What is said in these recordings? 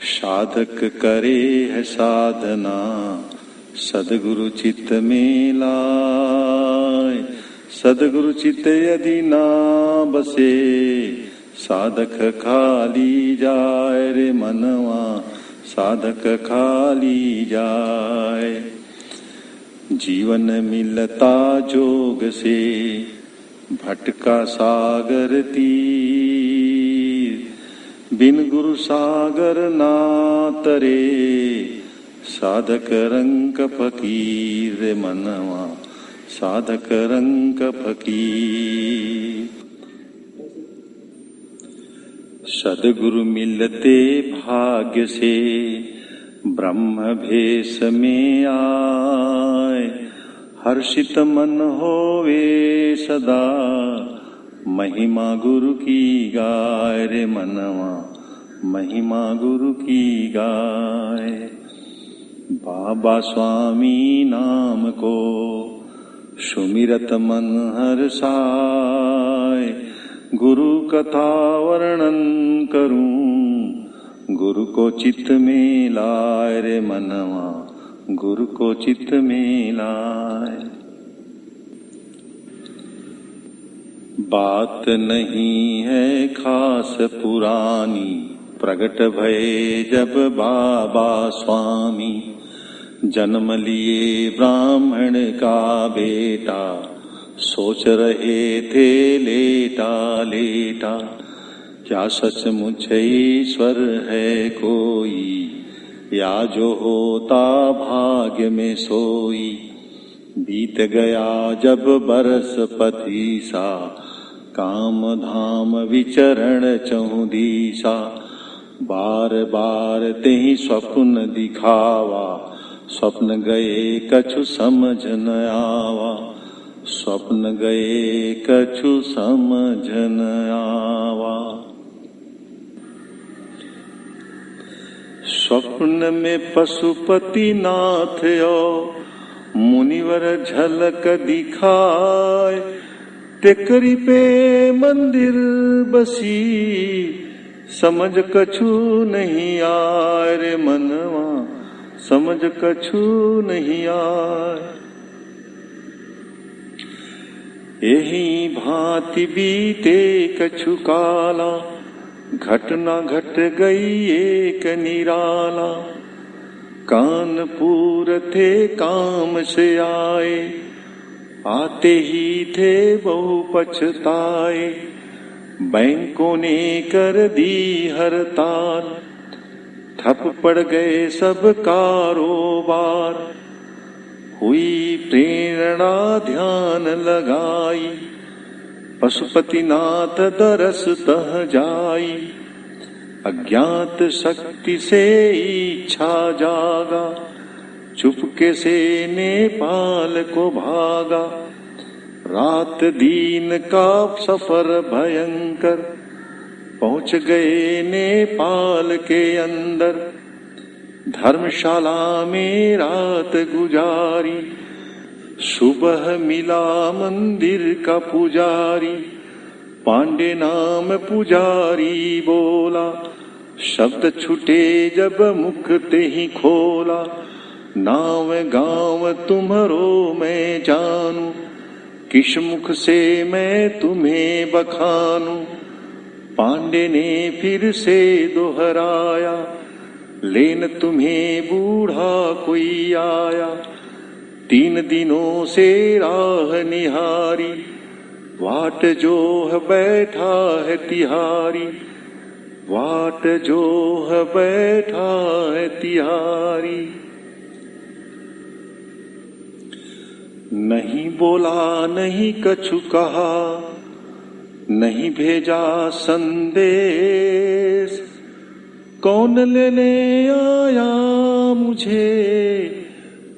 साधक करे है साधना, सदगुरु चित्त में लाए। सदगुरु चित्त यदि ना बसे, साधक खाली जाए रे मनवा, साधक खाली जाए। जीवन मिलता जोग से, भटका सागर तीर। बिन गुरु सागर ना तरे, साधक रंग फकीर रे मनवा, साधक रंग फकीर। सदगुरु मिलते भाग्य से, ब्रह्म भेष में आए। हर्षित मन होवे सदा, महिमा गुरु की गाय रे मनवा, महिमा गुरु की गाय। बाबा स्वामी नाम को सुमिरत मन हर्षाय। गुरु कथा वर्णन करूं, गुरु को चित्त में लाए रे मनवा, गुरु को चित्त में लाए। बात नहीं है खास पुरानी, प्रगट भये जब बाबा स्वामी। जन्म लिए ब्राह्मण का बेटा, सोच रहे थे लेटा लेटा। क्या सचमुच ईश्वर है कोई, या जो होता भाग्य में सोई। बीत गया जब बरस पथीसा, काम धाम विचरण चहुदीसा। बार बार तेहि स्वप्न दिखावा, स्वप्न गए कछु समझ न आवा। स्वप्न गए कछु समझ न आवा। स्वप्न में पशुपति नाथ यो, मुनिवर झलक दिखाए। टेकरी पे मंदिर बसी, समझ कछु नहीं आए रे मनवा, समझ कछु नहीं आए। यही भांति बीते कछु काला, घटना घट गई एक निराला। कानपुर थे काम से आए, आते ही थे बहु पछताए। बैंकों ने कर दी हड़ताल, ठप पड़ गए सब कारोबार। हुई प्रेरणा ध्यान लगाई, पशुपतिनाथ दरस तह जाई। अज्ञात शक्ति से इच्छा जागा, चुपके से नेपाल को भागा। रात दिन का सफर भयंकर, पहुंच गए नेपाल के अंदर। धर्मशाला में रात गुजारी, सुबह मिला मंदिर का पुजारी। पांडे नाम पुजारी बोला, शब्द छूटे जब मुख ते ही खोला। नाव गाँव तुम्हारो मैं जानू, किस मुख से मैं तुम्हें बखानू। पांडे ने फिर से दोहराया, लेन तुम्हें बूढ़ा कोई आया। 3 दिनों से राह निहारी, वाट जो है बैठा है तिहारी। वाट जो है बैठा है तिहारी। नहीं बोला नहीं कछु कहा, नहीं भेजा संदेश। कौन लेने आया मुझे,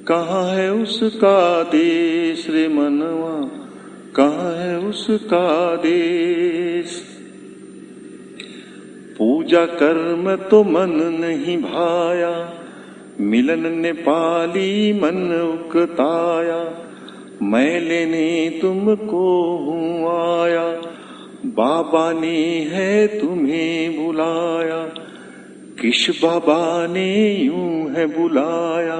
कहाँ है उसका देश रे मनवा, कहाँ है उसका देश। पूजा कर्म तो मन नहीं भाया, मिलन ने पाली मन उकताया। मैं लेने तुमको हूँ आया, बाबा ने है तुम्हें बुलाया। किश बाबा ने यूं है बुलाया,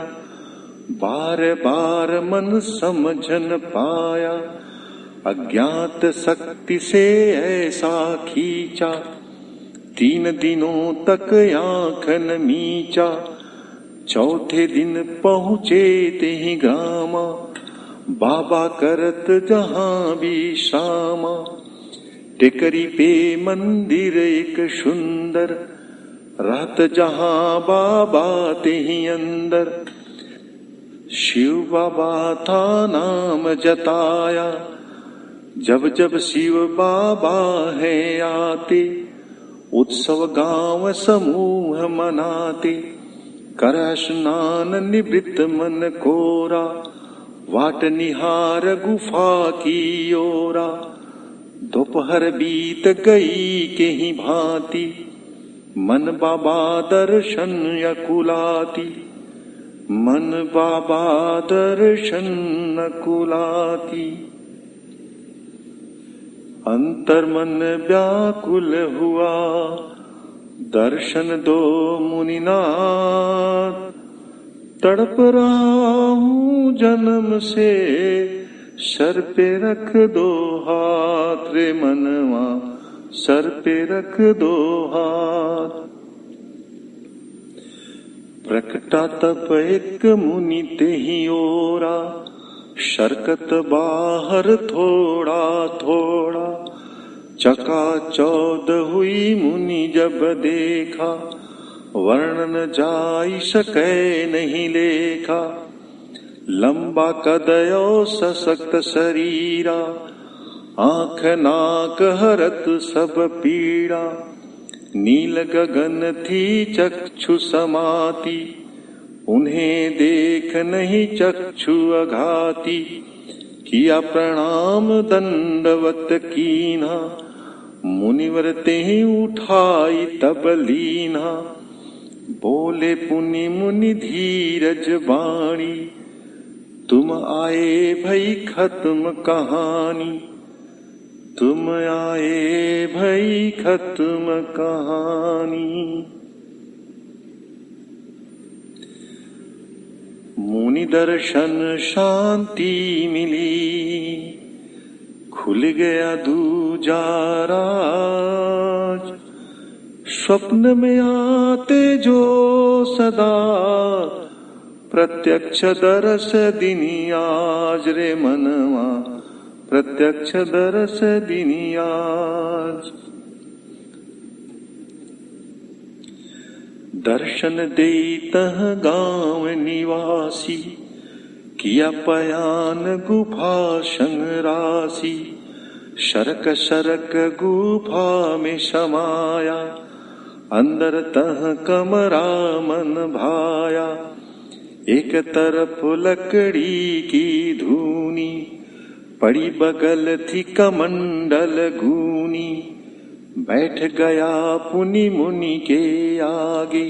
बार बार मन समझन पाया। अज्ञात शक्ति से ऐसा खींचा, 3 दिनों तक आँख न मीचा। चौथे दिन पहुँचे ते ही ग्रामा, बाबा करत जहाँ विश्रामा। टेकरी पे मंदिर एक सुंदर, रहत जहाँ बाबा ते ही अंदर। शिव बाबा था नाम जताया, जब जब शिव बाबा है आते। उत्सव गांव समूह मनाते, कर स्नान निवृत्त मन कोरा। वाट निहार गुफा की ओरा, दोपहर बीत गई के ही भांति। मन बाबा दर्शन अकुलाती, मन बाबा दर्शन अकुलाती। अंतर मन व्याकुल हुआ, दर्शन दो मुनिनाथ। तड़प रहा हूँ जन्म से, सर पे रख दो हाथ रे मनवा, सर पे रख दो हाथ। प्रकटा तब एक मुनि ते ही ओरा, शरकत बाहर थोड़ा थोड़ा। चकाचौद हुई मुनि जब देखा, वर्णन जाई सकै नहीं लेखा। लंबा कदयो सशक्त शरीरा, आँख नाक हरत सब पीड़ा। नील गगन थी चक्षु समाती, उन्हें देख नहीं चक्षु अघाती। किया प्रणाम दंडवत कीन्हा, मुनिवर ते उठाई तब लीन्हा। बोले पुनि मुनि धीरज बाणी, तुम आए भई खत्म कहानी। तुम आए भई खत्म कहानी। मुनि दर्शन शांति मिली, खुल गया दूजा राज। स्वप्न में आते जो सदा, प्रत्यक्ष दरस दिनी आज रे मनवा, प्रत्यक्ष दरस दिनी आज। दर्शन देतह गांव निवासी, किया पयान गुफा संगरासी। शरक शरक गुफा में समाया, अंदर तह कमरा मन भाया। एक तरफ लकड़ी की धूनी, पड़ी बगल थी कमंडल गूनी। बैठ गया पुनि मुनि के आगे,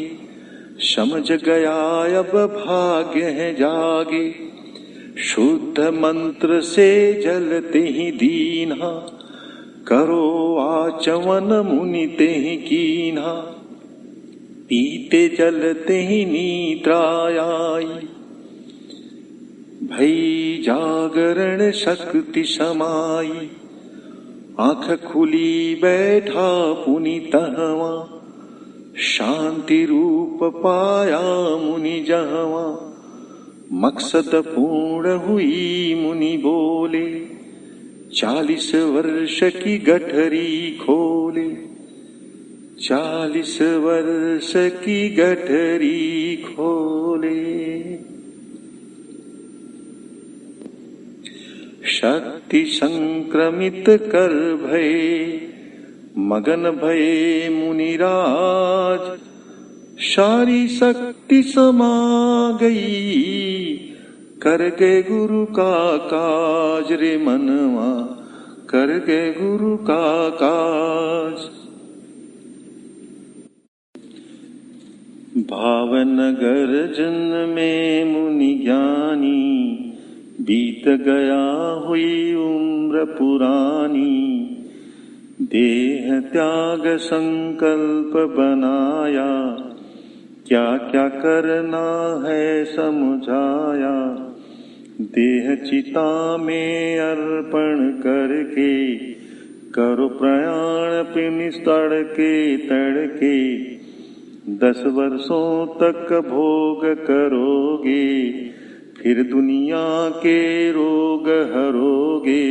समझ गया अब भाग्य है जागे। शुद्ध मंत्र से जलते ही दीन्हा, करो आचमन मुनि ते ही कीन्हा। पीते जलते ही नीद्रा आई, भई जागरण शक्ति समाई। आँख खुली बैठा पुनि तहवा, शांति रूप पाया मुनि जहवा। मकसद पूर्ण हुई मुनि बोले, 40 वर्ष की गठरी खोले। 40 वर्ष की गठरी खोले। शक्ति संक्रमित कर भये, मगन भये मुनिराज। सारी शक्ति समा गई, कर गए गुरु का काज रे मनवा, कर गए गुरु का काज। भावनगर जन्म में मुनि ज्ञानी, बीत गया हुई उम्र पुरानी। देह त्याग संकल्प बनाया, क्या क्या करना है समझाया, देह चिता में अर्पण करके, करो प्रयाण पिनिस तड़के तड़के, 10 वर्षों तक भोग करोगे, फिर दुनिया के रोग हरोगे।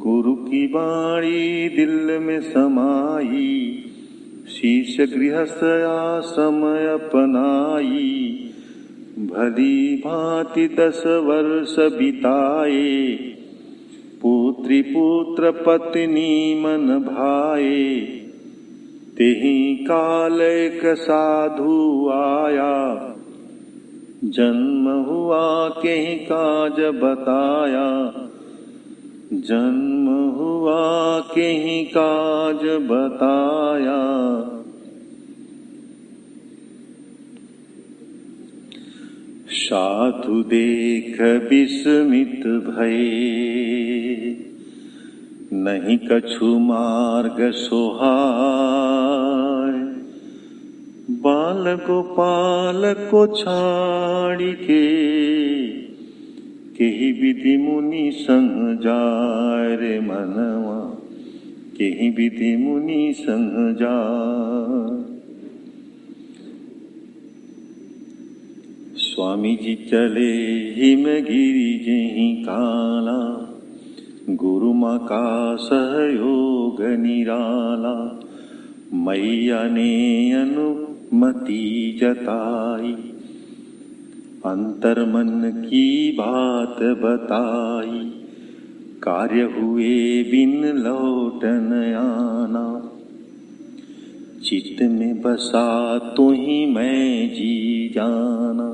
गुरु की वाणी दिल में समाई, शीश गृहस्थ आश्रम अपनाई, भली भांति 10 वर्ष बिताए, पुत्री पुत्र पत्नी मन भाए। तेहि काल एक साधु आया, जन्म हुआ केहि काज बताया, जन्म हुआ केहि काज बताया। साधु देख विस्मित भये, नहीं कछु मार्ग सोहाय। बाल गोपाल को छाड़ी के, केहि विधि मुनि संग जाय रे मनवा, केहि विधि मुनि संग जाय। स्वामी जी चले हिमगिरि जेहि काला, गुरु माँ का सहयोग निराला। मैया ने अनुमति जताई, अंतर मन की बात बताई। कार्य हुए बिन लौटन आना, चित्त में बसा तो ही मैं जी जाना।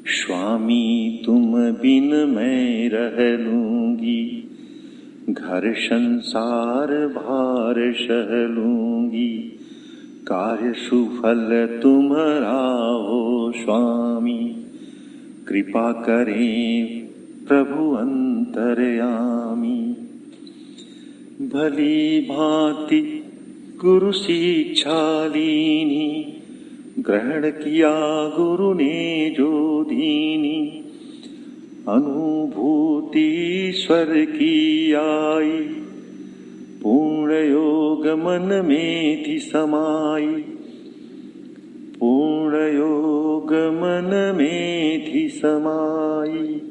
स्वामी तुम बिन मैं रह लूंगी, घर संसार भार सह लूंगी। कार्य सुफल तुम्हारा हो स्वामी, कृपा करें प्रभु अंतर्यामी। भली भांति गुरु शिक्षा लीनी, ग्रहण किया गुरु ने जो दीनी। अनुभूति ईश्वर की आई, पूर्ण योग मन में थी समाई, पूर्ण योग मन में थी समाई।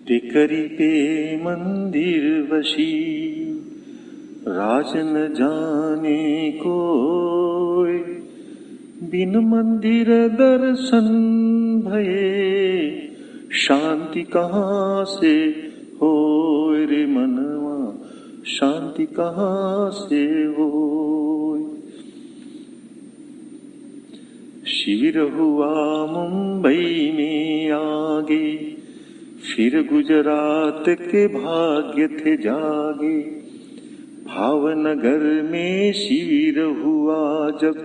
टिकरी पे मंदिर वशी, राज न जाने कोई। बिन मंदिर दर्शन भये, शांति कहाँ से होय रे मनवा, शांति कहाँ से होय। शिविर हुआ मुंबई में आगे, फिर गुजरात के भाग्य थे जागे। भावनगर में शिविर हुआ जब,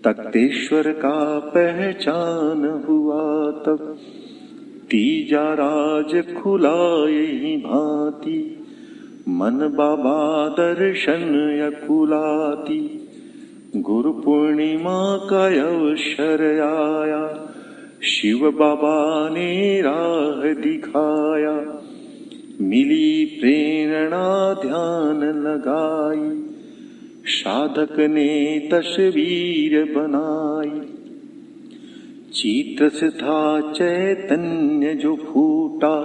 तख्तेश्वर का पहचान हुआ तब। तीजा राज खुला यही भांति, मन बाबा दर्शन अकुलाती। गुरु पूर्णिमा का अवसर आया, शिव बाबा ने राह दिखाया। मिली प्रेरणा ध्यान लगाई, साधक ने तस्वीर बनाई। चित्र से था चैतन्य जो फूटा,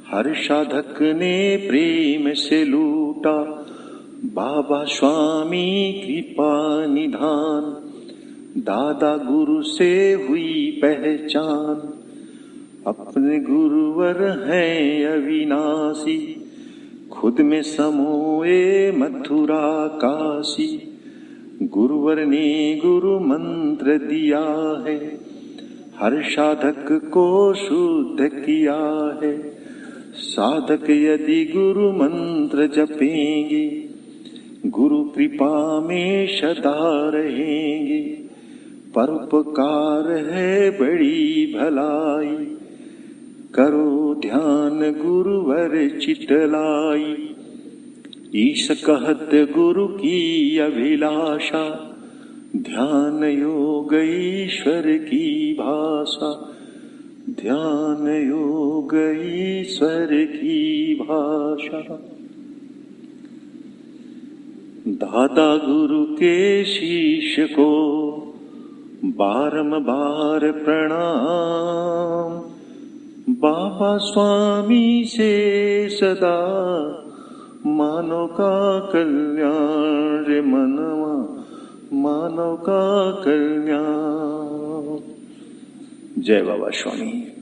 हर साधक ने प्रेम से लूटा। बाबा स्वामी कृपा निधान, दादा गुरु से हुई पहचान। अपने गुरुवर हैं अविनाशी, खुद में समोए मथुरा काशी। गुरुवर ने गुरु मंत्र दिया है, हर साधक को शुद्ध किया है। साधक यदि गुरु मंत्र जपेंगे, गुरु कृपा में सदा रहेंगे। परोपकार है बड़ी भलाई, करो ध्यान गुरुवर चितलाई। ईश कहत गुरु की अभिलाषा, ध्यान योग ईश्वर की भाषा, ध्यान योग ईश्वर की भाषा। दादा गुरु के शिष्य को बारंबार प्रणाम, बाबा स्वामी से सदा मानव का कल्याण रे मनवा, मानव का कल्याण। जय बाबा स्वामी।